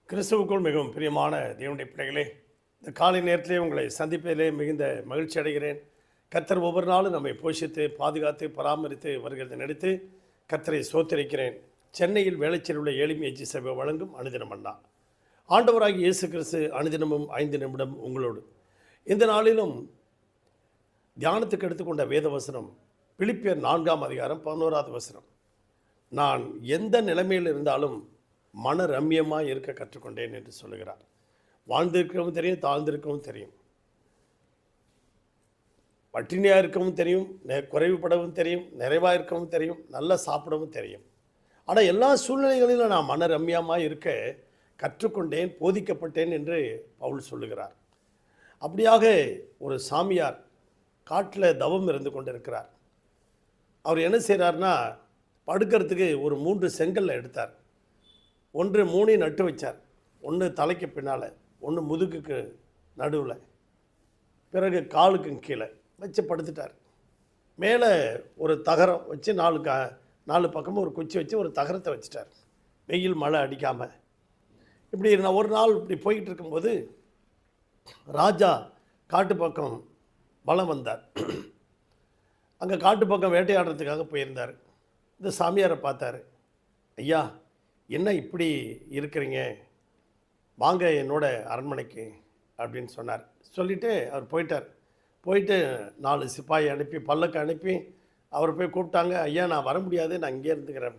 கிறிஸ்துவுக்குள் மிகவும் பிரியமான தேவனுடைய பிள்ளைகளே, இந்த காலை நேரத்திலே உங்களை சந்திப்பதிலே மிகுந்த மகிழ்ச்சி அடைகிறேன். கர்த்தர் ஒவ்வொரு நாளும் நம்மை போஷித்து பாதுகாத்து பராமரித்து வருகிறதை நினைத்து கர்த்தரை சோத்தரிக்கிறேன். சென்னையில் வேளச்சேரியில் உள்ள எளிமை எஜ்ஜி சபை வழங்கும் அனுதினம் அண்ணா. ஆண்டவராகி இயேசு கிறிஸ்து அனுதினமும் 5 நிமிடம் உங்களோடு. இந்த நாளிலும் தியானத்துக்கு எடுத்துக்கொண்ட வேத வசனம் பிலிப்பியர் 4ஆம் அதிகாரம் 11வது வசனம். நான் எந்த நிலைமையில் இருந்தாலும் மன ரம்யமாக இருக்க கற்றுக்கொண்டேன் என்று சொல்லுகிறார். வாழ்ந்திருக்கவும் தெரியும், தாழ்ந்திருக்கவும் தெரியும், பட்டினியாக இருக்கவும் தெரியும், குறைவுபடவும் தெரியும், நிறைவாக இருக்கவும் தெரியும், நல்லா சாப்பிடவும் தெரியும். ஆனால் எல்லா சூழ்நிலைகளிலும் நான் மன ரம்யமாக இருக்க கற்றுக்கொண்டேன், போதிக்கப்பட்டேன் என்று பவுல் சொல்லுகிறார். அப்படியாக ஒரு சாமியார் காட்டில் தவம் இருந்து கொண்டிருக்கிறார். அவர் என்ன செய்கிறார்னா, படுக்கிறதுக்கு ஒரு 3 செங்கல்ல எடுத்தார். ஒன்று 3 நட்டு வச்சார். ஒன்று தலைக்கு பின்னால், ஒன்று முதுகுக்கு நடுவில், பிறகு காலுக்கு கீழே வச்சு படுத்துட்டார். மேலே ஒரு தகரம் வச்சு 4 பக்கமும் ஒரு குச்சி வச்சு ஒரு தகரத்தை வச்சுட்டார். வெயில் மழை அடிக்காமல். இப்படி நான் ஒரு நாள் இப்படி போய்கிட்டு இருக்கும்போது ராஜா காட்டு பக்கம் வலம் வந்தார். அங்கே காட்டு பக்கம் வேட்டையாடுறதுக்காக போயிருந்தார். இந்த சாமியாரை பார்த்தார். ஐயா, என்ன இப்படி இருக்கிறீங்க, வாங்க என்னோட அரண்மனைக்கு அப்படின்னு சொன்னார். சொல்லிவிட்டு அவர் போயிட்டார். போயிட்டு 4 சிப்பாயை அனுப்பி பல்லக்கு அனுப்பி அவரை போய் கூப்பிட்டாங்க. ஐயா, நான் வர முடியாது, நான் இங்கே இருந்துக்கிறேன்.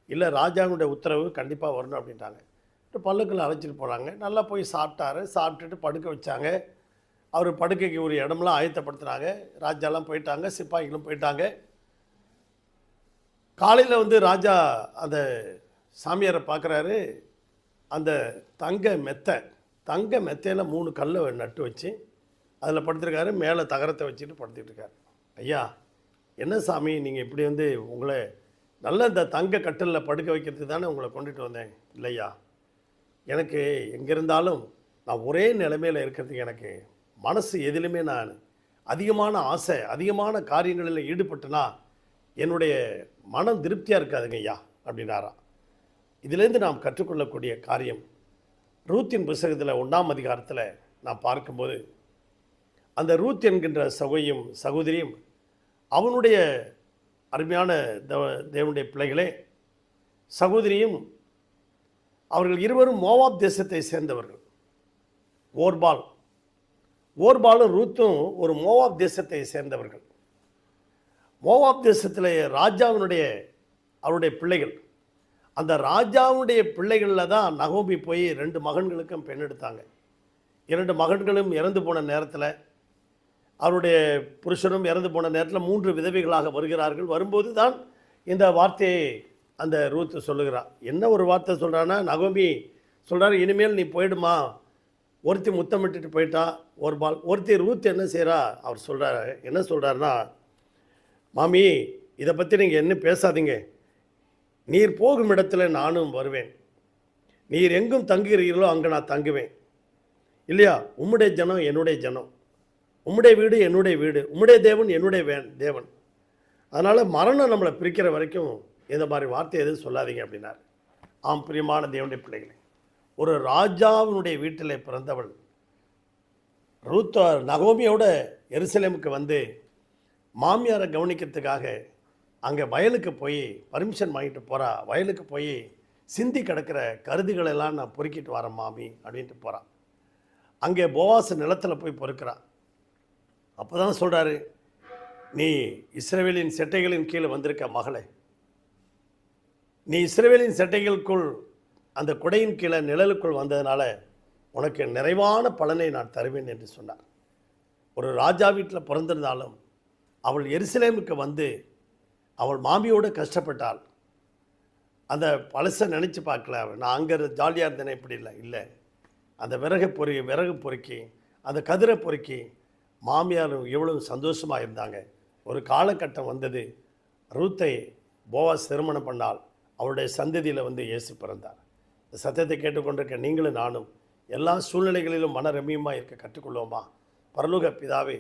இல்லை, ராஜாவுடைய உத்தரவு கண்டிப்பாக வரணும் அப்படின்ட்டாங்க. பல்லக்கில் அழைச்சிட்டு போனாங்க. நல்லா போய் சாப்பிட்டாரு. சாப்பிட்டுட்டு படுக்க வச்சாங்க. அவர் படுக்கைக்கு ஒரு இடமெல்லாம் ஆயத்தப்படுத்துனாங்க. ராஜாலாம் போயிட்டாங்க, சிப்பாய்களும் போயிட்டாங்க. காலையில் ராஜா அந்த சாமியாரை பார்க்குறாரு. அந்த தங்க மெத்தையில் 3 கல்லை நட்டு வச்சு அதில் படுத்துருக்காரு. மேலே தகரத்தை வச்சுட்டு படுத்துக்கிட்டு இருக்காரு. ஐயா, என்ன சாமி, நீங்கள் இப்படி உங்களை நல்ல இந்த தங்க கட்டிலில் படுக்க வைக்கிறதுக்கு தானே உங்களை கொண்டுட்டு வந்தேன். இல்லையா, எனக்கு எங்கே இருந்தாலும் நான் ஒரே நிலைமையில் இருக்கிறதுக்கு எனக்கு மனசு எதிலுமே நான் அதிகமான ஆசை, அதிகமான காரியங்களில் ஈடுபட்டுனா என்னுடைய மனம் திருப்தியாக இருக்காதுங்க ஐயா அப்படின்னாராம். இதிலேருந்து நாம் கற்றுக்கொள்ளக்கூடிய காரியம், ரூத்தின் புத்தகத்தில் 1ஆம் அதிகாரத்தில் நாம் பார்க்கும்போது அந்த ரூத் என்கின்ற சகோதரியும் அவனுடைய அருமையான தேவனுடைய பிள்ளைகளே, சகோதரியும் அவர்கள் இருவரும் மோவாப் தேசத்தை சேர்ந்தவர்கள். ஓர்பாலும் ரூத்தும் ஒரு மோவாப் தேசத்தை சேர்ந்தவர்கள். மோவாப் தேசத்தில் அவருடைய பிள்ளைகள். அந்த ராஜாவுடைய பிள்ளைகளில் தான் நகோமி போய் 2 மகன்களுக்கும் பெண் எடுத்தாங்க. 2 மகன்களும் இறந்து போன நேரத்தில், அவருடைய புருஷனும் இறந்து போன நேரத்தில் 3 விதவைகளாக வருகிறார்கள். வரும்போது தான் இந்த வார்த்தையை அந்த ரூத் சொல்லுகிறார். என்ன ஒரு வார்த்தை சொல்கிறான்னா, நகோமி சொல்கிறார், இனிமேல் நீ போயிடுமா. ஒருத்தி முத்தமிட்டுட்டு போயிட்டா ஓர்பால். ஒருத்தி ரூத் என்ன செய்கிறா, அவர் சொல்கிறார். என்ன சொல்கிறாருன்னா, மாமி, இதை பற்றி நீங்கள் என்ன பேசாதீங்க. நீர் போகும் இடத்துல நானும் வருவேன். நீர் எங்கும் தங்குகிறீர்களோ அங்கே நான் தங்குவேன். இல்லையா, உம்முடைய ஜனம் என்னுடைய ஜனம், உம்முடைய வீடு என்னுடைய வீடு, உம்முடைய தேவன் என்னுடைய தேவன். அதனால் மரணம் நம்மளை பிரிக்கிற வரைக்கும் இந்த மாதிரி வார்த்தை எதுவும் சொல்லாதீங்க அப்படின்னார். ஆம், பிரியமான தேவனுடைய பிள்ளைகளே, ஒரு ராஜாவினுடைய வீட்டில் பிறந்தவள் ரூத் நகோமியோட எருசலேமுக்கு மாமியாரை கவனிக்கிறதுக்காக அங்கே வயலுக்கு போய் பர்மிஷன் வாங்கிட்டு போகிறா. வயலுக்கு போய் சிந்தி கிடக்கிற கருதுகளெல்லாம் நான் பொறுக்கிட்டு வரேன் மாமி அப்படின்ட்டு போகிறான். அங்கே போவாஸ் நிலத்தில் போய் பொறுக்கிறான். அப்போ தான் சொல்கிறாரு, நீ இஸ்ரவேலின் செட்டைகளின் கீழே வந்திருக்க மகளே, நீ இஸ்ரவேலின் செட்டைகளுக்குள் அந்த குடையின் கீழே நிழலுக்குள் வந்ததுனால உனக்கு நிறைவான பலனை நான் தருவேன் என்று சொன்னார். ஒரு ராஜா வீட்டில் பிறந்திருந்தாலும் அவள் எருசலேமுக்கு அவள் மாமியோடு கஷ்டப்பட்டாள். அந்த பழசை நினச்சி பார்க்கல. நான் அங்கே ஜாலியாக இருந்தேனே, இப்படி இல்லை. அந்த விறகு பொறுக்கி அந்த கதிரை பொறுக்கி மாமியார் எவ்வளவு சந்தோஷமாக இருந்தாங்க. ஒரு காலகட்டம் வந்தது, ரூத்தை போவாஸ் திருமணம் பண்ணால் அவருடைய சந்ததியில் இயேசு பிறந்தார். இந்த சத்தியத்தை கேட்டுக்கொண்டிருக்க நீங்களும் நானும் எல்லா சூழ்நிலைகளிலும் மன ரம்மியமாக இருக்க கற்றுக்கொள்வோமா? பரலோக பிதாவே,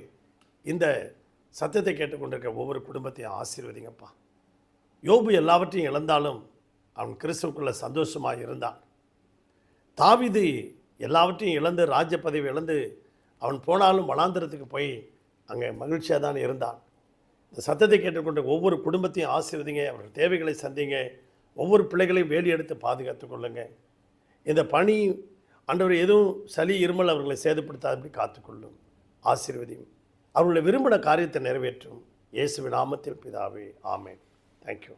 இந்த சத்தியத்தை கேட்டுக்கொண்டிருக்க ஒவ்வொரு குடும்பத்தையும் ஆசீர்வதிங்கப்பா. யோபு எல்லாவற்றையும் இழந்தாலும் அவன் கிறிஸ்துவுக்குள்ள சந்தோஷமாக இருந்தான். தாவீது எல்லாவற்றையும் இழந்து, ராஜ்ய பதவி இழந்து அவன் போனாலும் வனாந்திரத்துக்கு போய் அங்கே மகிழ்ச்சியாக தான் இருந்தான். இந்த சத்தத்தை கேட்டுக்கொண்ட ஒவ்வொரு குடும்பத்தையும் ஆசீர்வதிங்க, அவர்கள் தேவைகளை சந்திங்க, ஒவ்வொரு பிள்ளைகளையும் வேலி எடுத்து பாதுகாத்து கொள்ளுங்க. இந்த பனி ஆண்டவர் எதுவும் சளி இருமல் அவர்களை சேதப்படுத்தாதபடி காத்துக்கொள்ளும், ஆசீர்வதியும், அவர்களுடைய விரும்பின காரியத்தை நிறைவேற்றும். இயேசுவின் நாமத்தில் பிதாவே, ஆமென். தேங்க்யூ.